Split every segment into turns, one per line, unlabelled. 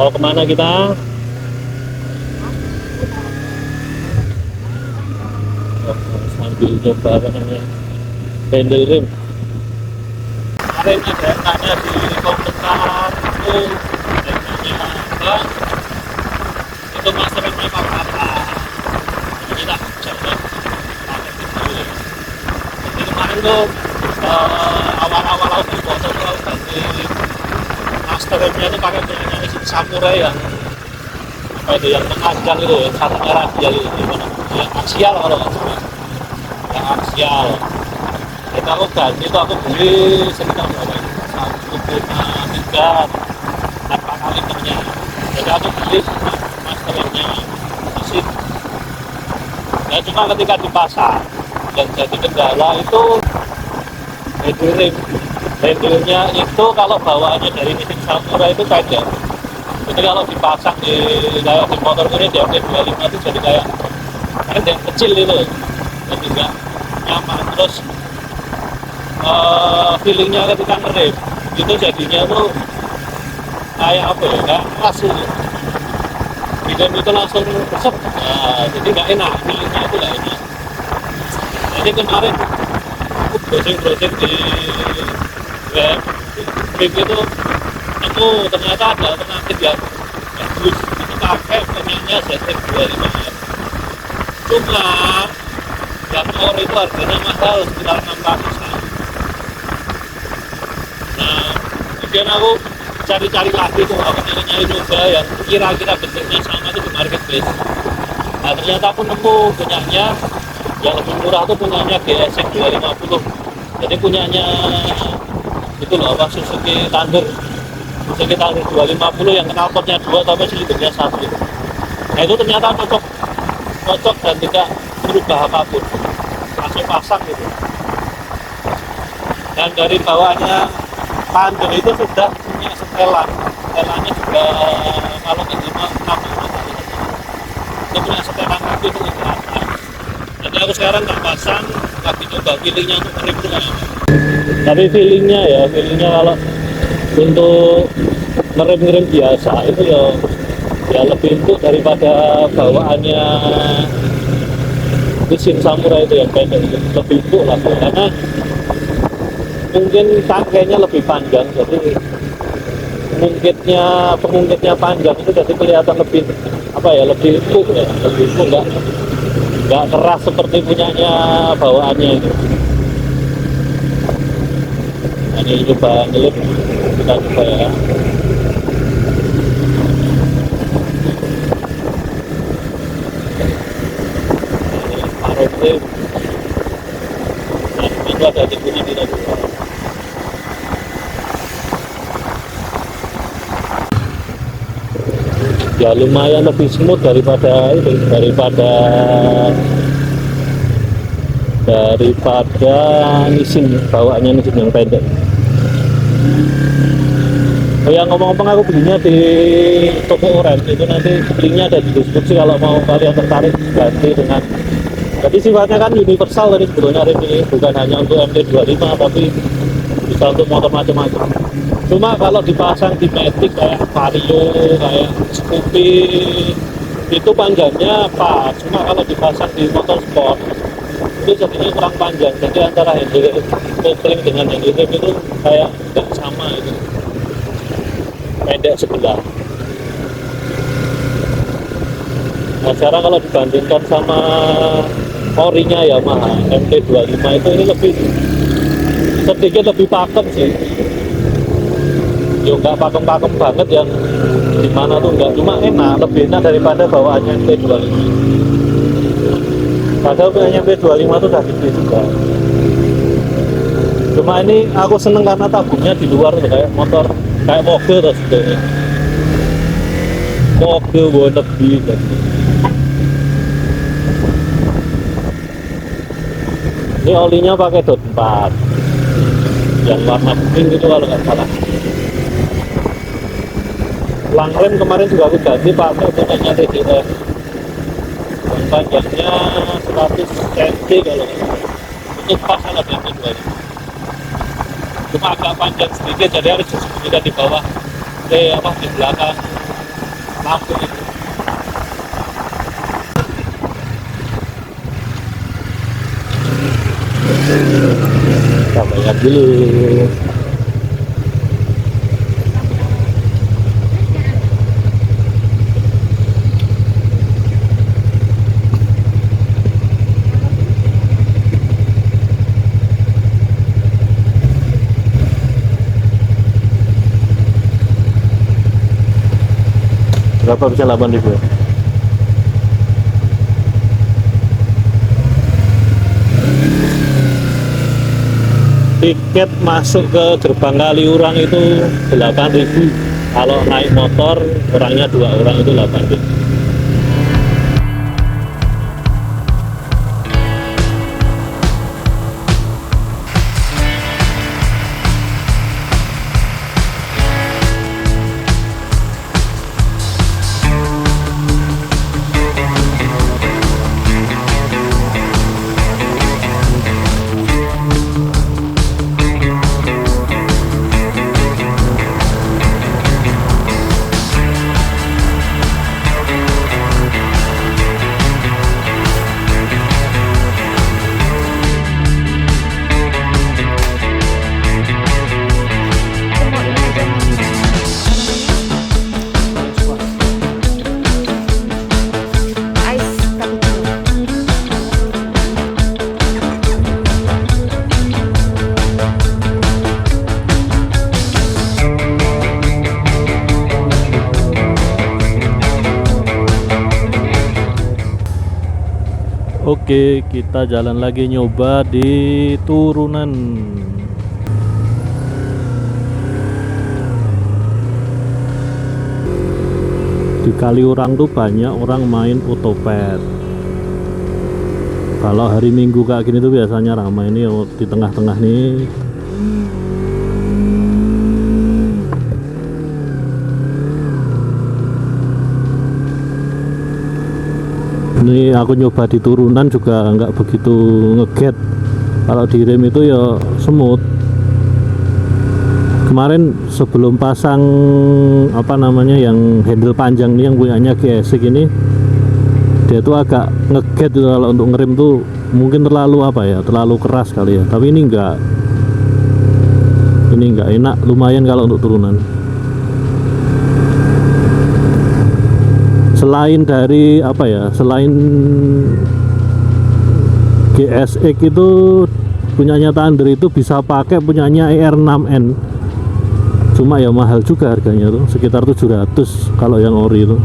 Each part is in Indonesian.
Mau kemana kita? Oh, sambil coba apa namanya pendel rim. Kemarin ada yang tanya di komentar itu remnya apa? Itu masternya apa? Jadi tak jawab pakai pendel. Jadi kemarin tuh awal-awal aku botol ganti masternya itu pakai punyanya Samurai yang apa itu yang mengancam itu ya, satunya radial itu gimana? Yang aksial kalau nggak salah, yang aksial. Itu aku ganti itu aku beli sekitar berapa? 1,3 tanpa kalibernya. Jadi aku beli masternya mesin. Ya cuma ketika dipasang dan jadi kendala itu handle-nya itu kalau bawaannya dari mesin Samurai itu pendek. Jadi kalau dipasang di kayak di motor ini di MT25 itu jadi kayak pendek kecil itu, jadi nggak nyaman. Terus feelingnya ketika ngerem itu jadinya tuh kayak apa ya, kayak keras gitu. Di rem itu langsung kesep, nah, jadi nggak enak, feelingnya itu nggak enak. Jadi kemarin aku browsing di web itu aku ternyata ada alternatif yang bagus, itu pakai punyanya ZX25. Cuma yang core itu harganya mahal, sekitar 600-an. Nah kemudian aku cari-cari lagi tuh, aku nyari coba yang kira-kira bentuknya sama itu di marketplace. Nah ternyata aku nemu punyanya yang lebih murah tuh punyanya GSX 250. Jadi punyanya itu loh apa, Suzuki Thunder 250 yang knalpotnya 2 tapi silinder 1 itu. Nah itu ternyata cocok dan tidak berubah apapun, langsung pasang gitu. Dan dari bawaannya Thunder itu sudah punya setelannya juga, kalau ini itu punya setelan kaki itu ukuran. Jadi aku sekarang tak pasang, lagi coba feelingnya untuk ngerem itu kayak apa. Tapi feelingnya kalau untuk ngerem biasa itu ya lebih empuk daripada bawaannya mesin Samurai itu yang pendek, lebih empuk lah karena mungkin tangkainya lebih panjang, jadi pengungkitnya panjang itu jadi kelihatan lebih apa ya, lebih empuk ya, lebih empuk, nggak keras seperti punyanya bawaannya itu. Nah, ini coba ngelip, kita coba ya. Ini nah, itu ada tikungan di dalam. Ya lumayan lebih smooth daripada mesin bawaannya, mesin yang pendek. Oh ya, ngomong-ngomong aku belinya di toko Orange, itu nanti linknya ada di deskripsi kalau mau kalian tertarik ganti dengan. Jadi sifatnya kan universal tadi sebetulnya rem ini, bukan hanya untuk MT25 tapi bisa untuk motor macam-macam. Cuma kalau dipasang di Matic kayak Vario, kayak Scoopy itu panjangnya pas. Cuma kalau dipasang di motor sport itu jadinya kurang panjang. Jadi antara handle kopling dengan handle rem itu kayak nggak sama itu, pendek sebelah. Nah sekarang kalau dibandingkan sama orinya Yamaha MT25 itu ini sedikit lebih pakem sih. Yo nggak pakem-pakem banget yang dimana tuh nggak, cuma enak, lebih enak daripada bawaannya MT25. Padahal punyanya MT25 tuh udah gede juga. Cuma ini aku seneng karena tabungnya di luar tuh, kayak motor, kayak mobil terus sebetulnya. Mobil wannabe kan. Ini olinya pakai dot 4 yang warna pink itu kalau nggak salah. Lang rem kemarin juga aku ganti pakai punyanya TDF yang panjangnya 100 cm kalau nggak salah. Itu pas kalau di MT25. Cuma agak panjang sedikit, jadi harus disembunyikan di bawah di belakang lampu itu. Kita bayar dulu. Berapa bisa 8.000 ya? Tiket masuk ke gerbang Kaliurang itu 8.000. Kalau naik motor orangnya 2 orang itu 8.000. Oke, kita jalan lagi nyoba di turunan. Di Kaliurang tuh banyak orang main otopet. Kalau hari Minggu kayak gini tuh biasanya ramai. Ini di tengah-tengah nih. Ini aku nyoba di turunan juga nggak begitu ngeget. Kalau di rem itu ya semut. Kemarin sebelum pasang apa namanya yang handle panjang nih, yang punyanya GSX ini, dia tuh agak ngeget gitu. Kalau untuk ngerem tuh mungkin terlalu apa ya, terlalu keras kali ya. Tapi ini enggak enak, lumayan kalau untuk turunan. Selain dari apa ya, selain GSX itu punyanya Thunder itu bisa pakai punyanya ER6N, cuma ya mahal juga harganya tuh, sekitar 700 kalau yang ori itu.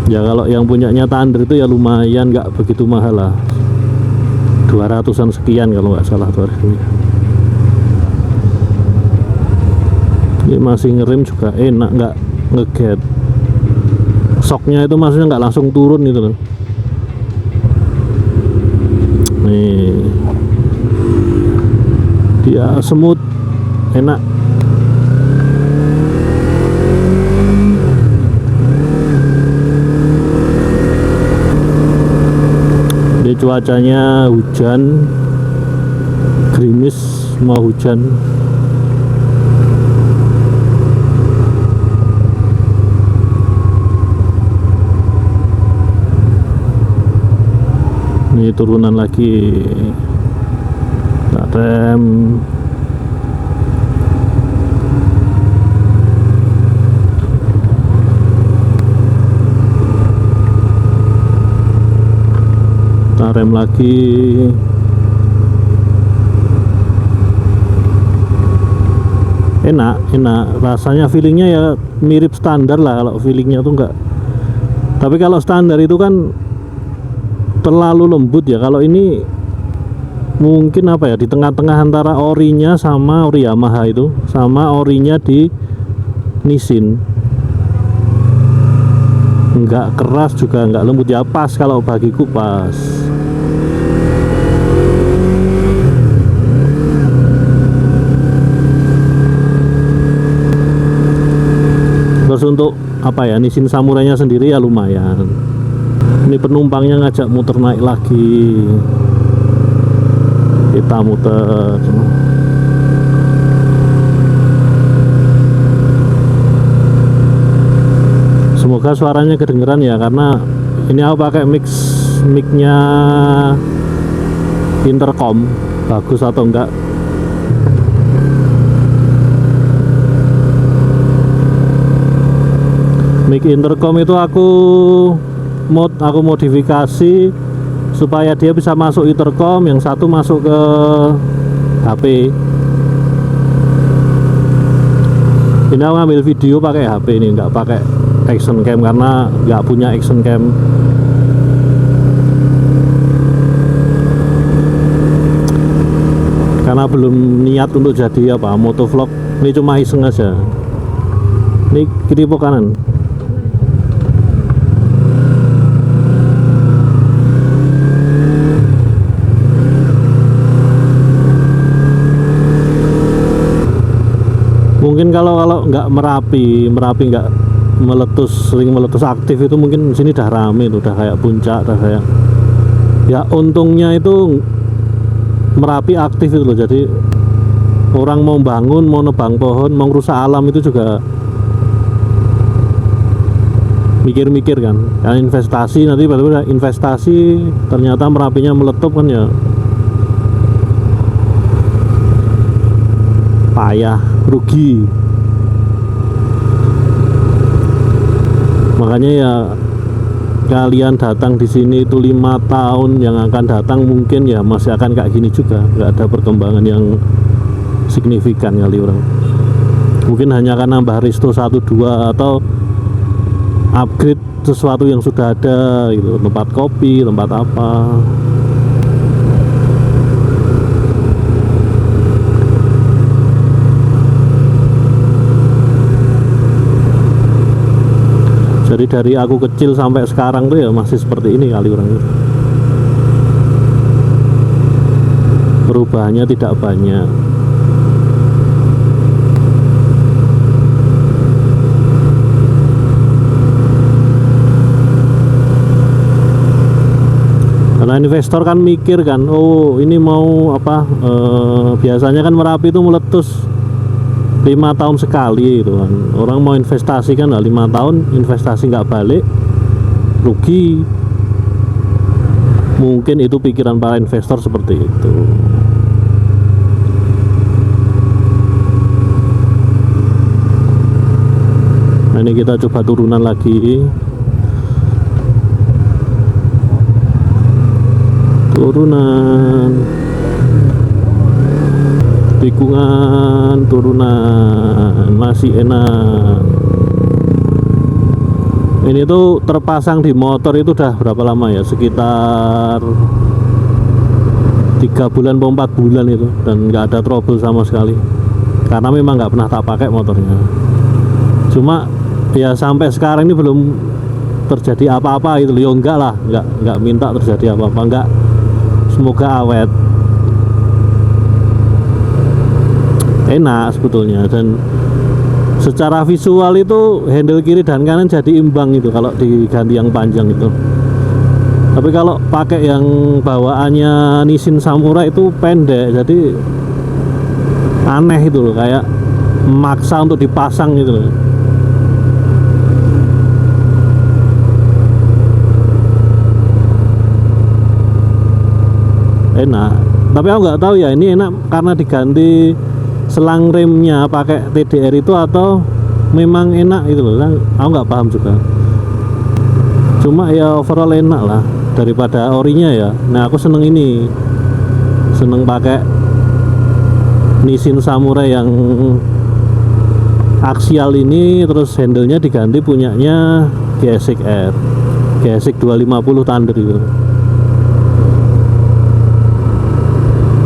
Ya kalau yang punyanya Thunder itu ya lumayan, nggak begitu mahal lah, 200-an sekian kalau nggak salah tuh harganya. Ini masih ngerem juga enak, nggak ngeget. Shocknya itu maksudnya nggak langsung turun gitu loh. Nih dia semut, enak. Ini cuacanya hujan, gerimis, mau hujan. Ini turunan lagi, nggak rem. Kita rem lagi. Enak rasanya, feelingnya ya mirip standar lah. Kalau feelingnya tuh enggak, tapi kalau standar itu kan terlalu lembut ya. Kalau ini mungkin apa ya, di tengah-tengah antara orinya sama ori Yamaha itu, sama orinya di Nissin. Enggak keras juga enggak lembut ya, pas. Kalau bagiku pas. Terus untuk apa ya, Nissin Samurai-nya sendiri ya lumayan. Ini penumpangnya ngajak muter naik lagi, kita muter. Semoga suaranya kedengeran ya, karena ini aku pakai micnya intercom, bagus atau enggak. Mic intercom itu aku modifikasi supaya dia bisa masuk intercom, yang satu masuk ke HP. Ini aku ngambil video pakai HP ini, nggak pakai action cam karena nggak punya action cam. Karena belum niat untuk jadi apa motovlog, ini cuma iseng aja. Ini kiri po kanan. Mungkin kalau nggak Merapi nggak sering meletus aktif itu, mungkin sini udah rame tuh, udah kayak puncak, udah kayak ya. Untungnya itu Merapi aktif itu loh, jadi orang mau bangun, mau nebang pohon, mau rusak alam itu juga mikir-mikir kan. Karena investasi, nanti tiba-tiba investasi ternyata Merapinya meletup kan ya payah, rugi. Makanya ya kalian datang di sini itu 5 tahun yang akan datang mungkin ya masih akan kayak gini juga, nggak ada perkembangan yang signifikan kali orang. Mungkin hanya akan nambah resto 1-2 atau upgrade sesuatu yang sudah ada gitu, tempat kopi, tempat apa. Jadi dari aku kecil sampai sekarang tuh ya masih seperti ini kali orang. Perubahannya tidak banyak. Karena investor kan mikir kan, oh ini mau apa, biasanya kan Merapi itu meletus 5 tahun sekali itu kan. Orang mau investasi kan 5 tahun investasi nggak balik, rugi. Mungkin itu pikiran para investor seperti itu. Nah ini kita coba turunan lagi. Turunan tikungan, turunan masih enak. Ini tuh terpasang di motor itu udah berapa lama ya, sekitar 3 bulan atau 4 bulan itu, dan nggak ada trouble sama sekali karena memang nggak pernah tak pakai motornya. Cuma ya sampai sekarang ini belum terjadi apa-apa gitu loh. Enggak lah, nggak minta terjadi apa-apa, enggak. Semoga awet. Enak sebetulnya, dan secara visual itu handle kiri dan kanan jadi imbang itu kalau diganti yang panjang itu. Tapi kalau pakai yang bawaannya Nissin Samurai itu pendek, jadi aneh itu loh, kayak maksa untuk dipasang gitu loh. Enak, tapi aku nggak tahu ya ini enak karena diganti selang remnya pakai TDR itu atau memang enak itu loh. Aku nggak paham juga. Cuma ya overall enak lah daripada orinya ya. Nah aku seneng ini, seneng pakai Nissin Samurai yang aksial ini, terus handlenya diganti punyanya GSX R, GSX 250 Thunder itu.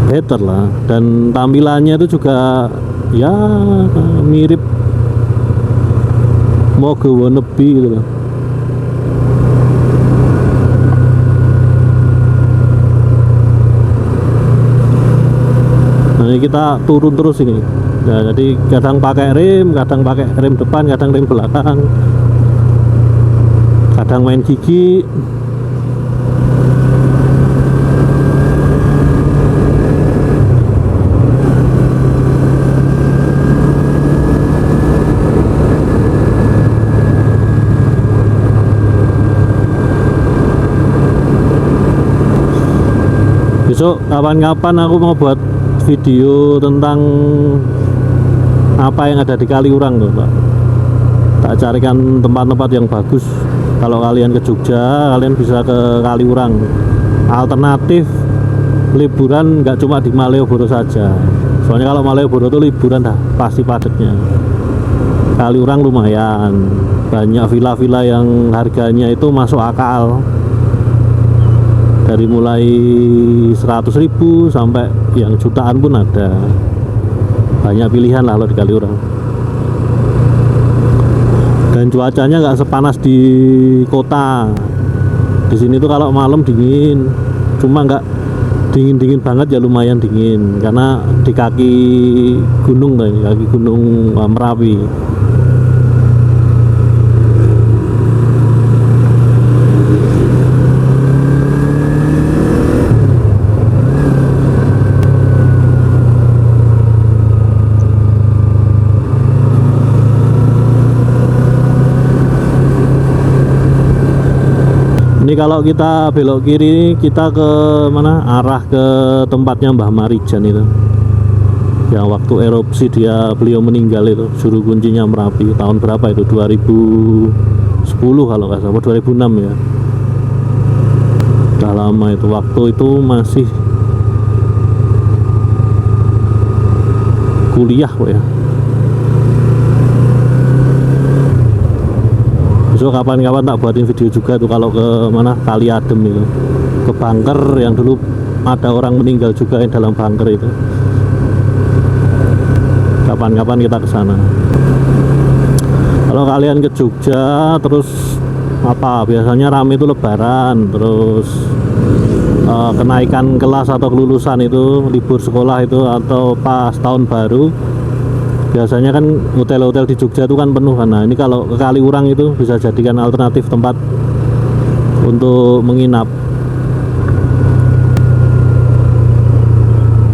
Better lah, dan tampilannya itu juga ya mirip Moge wannabe gitu loh. Nah ini kita turun terus ini ya, jadi kadang pakai rem depan, kadang rem belakang, kadang main gigi. Besok kapan-kapan aku mau buat video tentang apa yang ada di Kaliurang tuh Pak. Tak carikan tempat-tempat yang bagus. Kalau kalian ke Jogja, kalian bisa ke Kaliurang. Alternatif liburan nggak cuma di Malioboro saja. Soalnya kalau Malioboro tuh liburan dah pasti padatnya. Kaliurang lumayan, banyak villa-villa yang harganya itu masuk akal. Dari mulai 100.000 sampai yang jutaan pun ada. Banyak pilihan lah kalau di Kaliurang. Dan cuacanya nggak sepanas di kota. Di sini tuh kalau malam dingin, cuma nggak dingin banget ya, lumayan dingin karena di kaki gunung tadi, kaki gunung Merapi. Ini kalau kita belok kiri, kita ke mana? Arah ke tempatnya Mbah Marijan itu. Yang waktu erupsi beliau meninggal itu, juru kuncinya Merapi. Tahun berapa itu? 2010 kalau nggak salah, 2006 ya. Udah lama itu. Waktu itu masih kuliah kok ya. Besok kapan-kapan tak buatin video juga tuh kalau ke mana, Kali Adem itu, ke bunker yang dulu ada orang meninggal juga yang dalam bunker itu. Kapan-kapan kita ke sana. Kalau kalian ke Jogja terus apa, biasanya rame itu Lebaran, terus kenaikan kelas atau kelulusan itu, libur sekolah itu, atau pas tahun baru. Biasanya kan hotel-hotel di Jogja itu kan penuh kan. Nah ini kalau ke Kaliurang itu bisa jadikan alternatif tempat untuk menginap.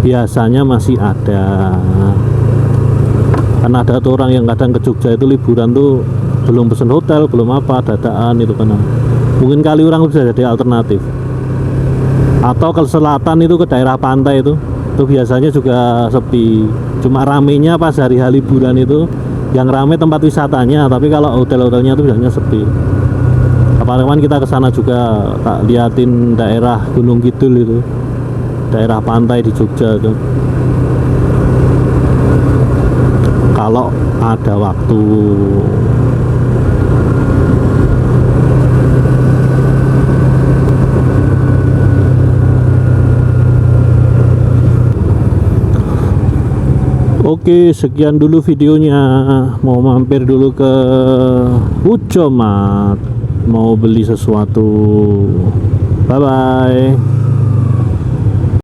Biasanya masih ada. Karena ada tuh orang yang kadang ke Jogja itu liburan tuh belum pesen hotel, belum apa, dadaan itu kan. Mungkin Kaliurang bisa jadi alternatif. Atau ke selatan itu, ke daerah pantai itu biasanya juga sepi. Cuma ramenya pas hari-hari liburan itu, yang rame tempat wisatanya, tapi kalau hotel-hotelnya itu biasanya sepi. Kapan-kapan kita ke sana juga, tak liatin daerah Gunung Kidul itu, daerah pantai di Jogja itu. Kalau ada waktu. Oke, sekian dulu videonya. Mau mampir dulu ke Ujomat, mau beli sesuatu. Bye bye.